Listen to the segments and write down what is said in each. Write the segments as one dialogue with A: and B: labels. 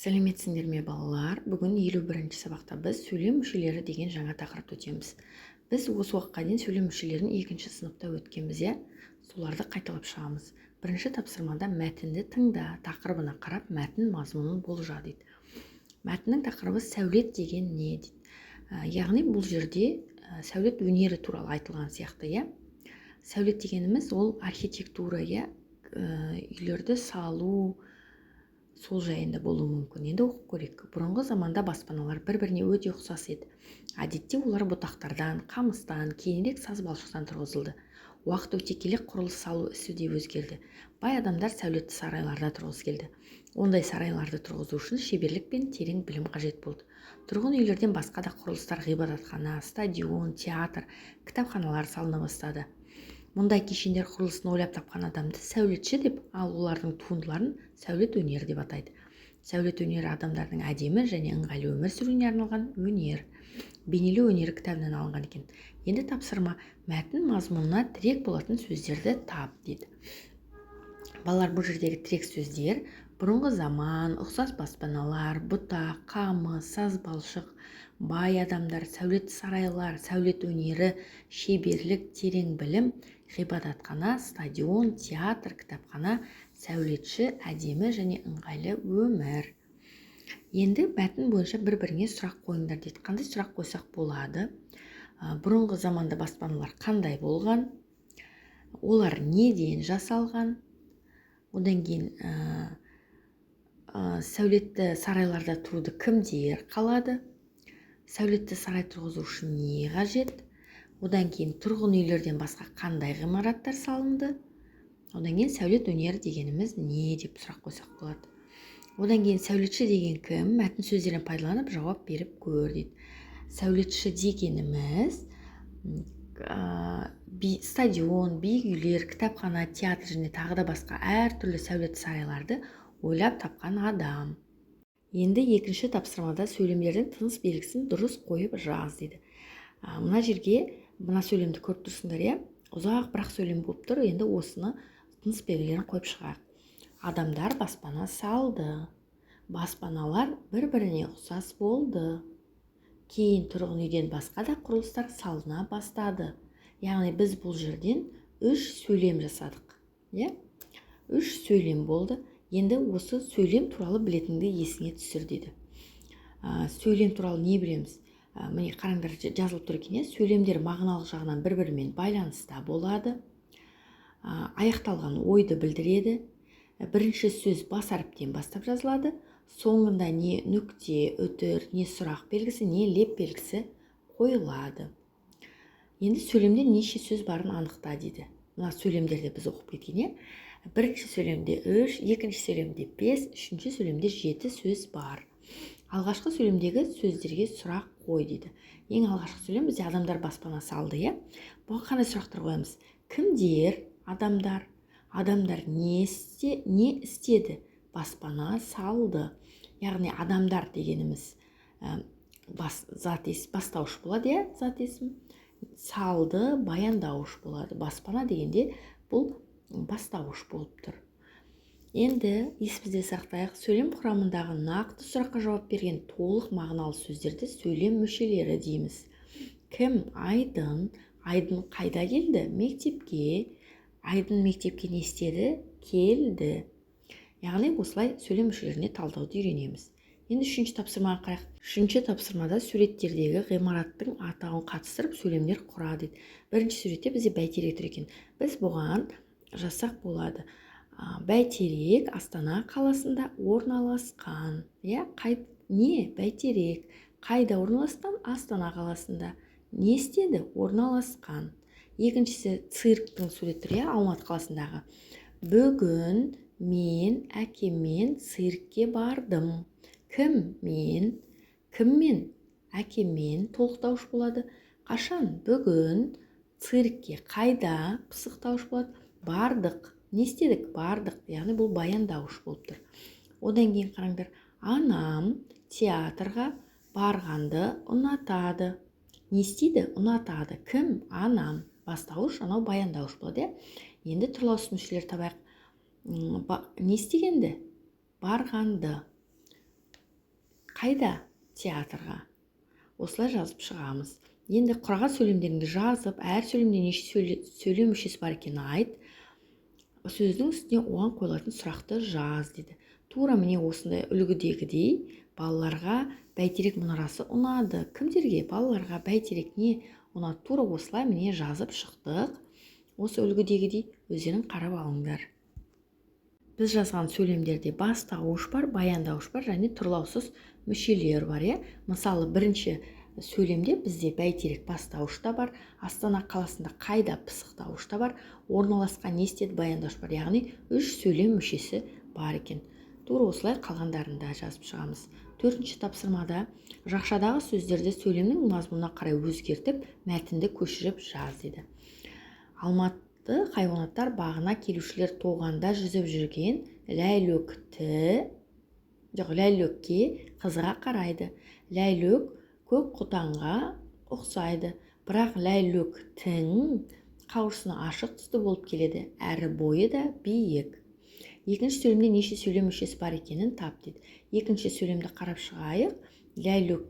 A: Сәлеметсіңдер ме балалар? Бүгін 51-ші сабақта біз сөйлем мүшелері деген жаңа тақырыпты өтеміз. Біз осы уақытқа дейін сөйлем мүшелерін 2-ші сыныпта өткенбіз, соларды қайталап шығамыз. Бірінші тапсырмада мәтінді тыңда, тақырыбына қарап мәтін мазмұнын болжа дейді. Мәтіннің тақырыбы сәулет деген не дейді. Яғни бұл жерде сәулет өнері туралы айтылған сияқты, Сәулет дегеніміз ол архитектура, үйлерді салу, сол жайында болуы мүмкін. Енді оқып көрейік. Бұрынғы заманда баспаналар бір-біріне өте ұқсас еді. Әдетте олар бұтақтардан, қамыстан, кейінірек саз балшықтан тұрғызылды. Уақыт өте келе құрылыс салу ісі де өзгерді. Бай адамдар сәулетті сарайларда тұрғызы келді. Ондай сарайларды тұрғызу үшін шеберлік пен терең білім қажет болды. Тұрғын үйлерден басқа да құрылыстар ғибадатхана, стадион, театр, кітапханалар салына бастады. Мұндай кешендер құрылысын ойлап тапқан адамды сәулетші деп, ал олардың туындыларын сәулет өнері деп атайды. Сәулет өнері адамдардың әдемі және ыңғайлы өмір сүруіне арналған өнер. Бейнелеу өнері кітабынан алынған екен. Енді тапсырма мәтін мазмұнына тірек болатын сөздерді тап дейді. Балалар, бұл жердегі тірек сөздер бұрынғы заман, ұқсас баспаналар, бұтақ, қамыс, саз балшық, бай адамдар, сәулет сарайлар, сәулет өнері, шеберлік, терең білім, ғибадатхана, стадион, театр, кітапхана, сәулетші, әдемі және ыңғайлы өмір. Енді мәтін бойынша бір-біріңе сұрақ қойыңдар дейді. Қандай сұрақ қойсақ болады? Бұрынғы заманда баспаналар қандай болған? Олар неден жасалған? Одан кейін сәулетті сарайларда тұруды кімдер қалады? Сәулетті сарай тұрғызу үшін не қажет? Одан кейін тұрғын үйлерден басқа қандай ғимараттар салынды? Одан кейін сәулет өнері дегеніміз не деп сұрақ қойсақ болады. Одан кейін сәулетші деген кім? Мәтін сөздерін пайдаланып жауап беріп көр дейді. Сәулетші дегеніміз стадион, биік үйлер, кітапхана, театр және тағы да басқа әртүрлі сәулетті сарайларды ойлап тапқан адам. Енді 2-ші тапсырмада сөйлемдердің тыныс белгісін дұрыс қойып жаз дейді. Мына жерге мына сөйлемді көріп тұрсыңдар, ұзақ бірақ сөйлем болып тұр. Енді осыны тыныс белгілерін қойып шығайық. Адамдар баспана салды. Баспаналар бір-біріне ұқсас болды. Кейін тұрғын үйден басқа да құрылыстар салына бастады. Яғни біз бұл жерден 3 сөйлем жасадық. 3 сөйлем болды. Енді осы сөйлем туралы білетінді есіңе түсір дейді. Сөйлем туралы не білеміз? Міне қараңдар, жазылып тұр екен, сөйлемдер мағыналық жағынан бір-бірімен байланыста болады. Аяқталған ойды білдіреді. Бірінші сөз бас әріптен бастап жазылады. Соңында не нүкте, үтір, не сұрақ белгісі, не леп белгісі қойылады. Енді сөйлемде неше сөз барын анықта дейді. Мына сөйлемдерде біз оқып кеткен, бірінші сөйлемде 3, екінші сөйлемде 5, үшінші сөйлемде 7 сөз бар. Алғашқы сөйлемдегі сөздерге сұрақ қой дейді. Ең алғашқы сөйлем бізде адамдар баспана салды, Бұған қандай сұрақтар қоямыз? Кімдер? Адамдар. Адамдар не істеді? Баспана салды. Яғни адамдар дегеніміз бастауыш болады, зат есім. Салды баяндауыш болады. Баспана дегенде бұл бастауыш болып тұр. Енді есімізде сақтайық, сөйлем құрамындағы нақты сұраққа жауап берген толық мағыналы сөздерді сөйлем мүшелері дейміз. Кім? Айдын. Айдын қайда келді? Мектепке. Айдын мектепке не істеді? Келді. Яғни осылай сөйлем мүшелеріне талдауды үйренеміз. Енді 3-ші тапсырмаға қарайық. 3-ші тапсырмада суреттердегі ғимараттың атауын қатыстырып сөйлемдер құра дейді. Бірінші суретте бізде бәйтерек тұр екен. Біз бұған жазсақ болады. Бәйтерек Астана қаласында орналасқан. Не? Бәйтерек. Қайда орналасқан? Астана қаласында. Не істеді? Орналасқан. Екіншісі цирктің суреттері, Алматы қаласындағы. Бүгін мен әкеммен циркке бардым. Кім? Мен. Кіммен? Әкеммен толықтауыш болады. Қашан? Бүгін. Циркке қайда? Пысықтауыш болады. Бардық. Не істедік? Бардық. Яғни бұл баяндауыш болып тұр. Одан кейін қараңдар. Анам театрға барғанды ұнатады. Не істейді? Ұнатады. Кім? Анам. Бастауыш, анау баяндауыш болады. Енді тұрлау мүшелер табайық. Не істегенді? Барғанды. қайда? Театрға. Осылай жазып шығамыз. Енді құраған сөйлемдеріңді жазып, әр сөйлемде неше сөйлем мүшесі бар екенін айт. Сөздің үстіне оған қойылатын сұрақты жаз дейді. Тура міне осындай үлгідегідей балаларға бәйтерек мұнарасы ұнады. Кімдерге? Балаларға бәйтерек не ұнады? Тура осылай міне жазып шықтық. Осы үлгідегідей өздерің қарап алыңдар. Біз жазған сөйлемдерде бастауыш бар, баяндауыш бар және тұрлаусыз мүшелер бар. Мысалы, бірінші сөйлемде бізде бәйтерек бастауышта бар, Астана қаласында қайда пысықтауышта бар, орналасқан не істеді баяндауыш бар. Яғни 3 сөйлем мүшесі бар екен. Тура осылай қалғандарын да жазып шығамыз. 4-ші тапсырмада жақшадағы сөздерді сөйлемнің мазмұнына қарай өзгертіп, мәтінді көшіріп жаз дейді. Алматы хайуанаттар бағына келушілер тоғанда жүзіп жүрген ләйлөкке қызыға қарайды. Ләйлөк көк құтанға ұқсайды, бірақ ләйлөктің қауырсыны ашық түсті болып келеді, әрі бойы да биік. Екінші сөйлемде неше сөйлем мүшесі бар екенін тап дейді. Екінші сөйлемді қарап шығайық. Ләйлөк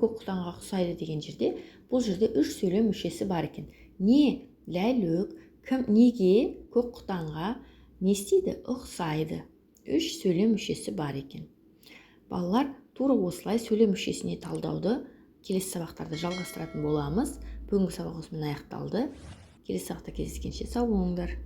A: көк құтанға ұқсайды деген жерде, бұл жерде 3 сөйлем мүшесі бар екен. Не ләйлөк, неге көк құтанға не істейді? Ұқсайды. 3 сөйлем мүшесі бар екен. Балалар, тура осылай сөйлем мүшесіне талдауды келесі сабақтарда жалғастыратын боламыз. Бүгінгі сабақ осымен аяқталды. Келесі сабақта кездескенше сау болыңдар.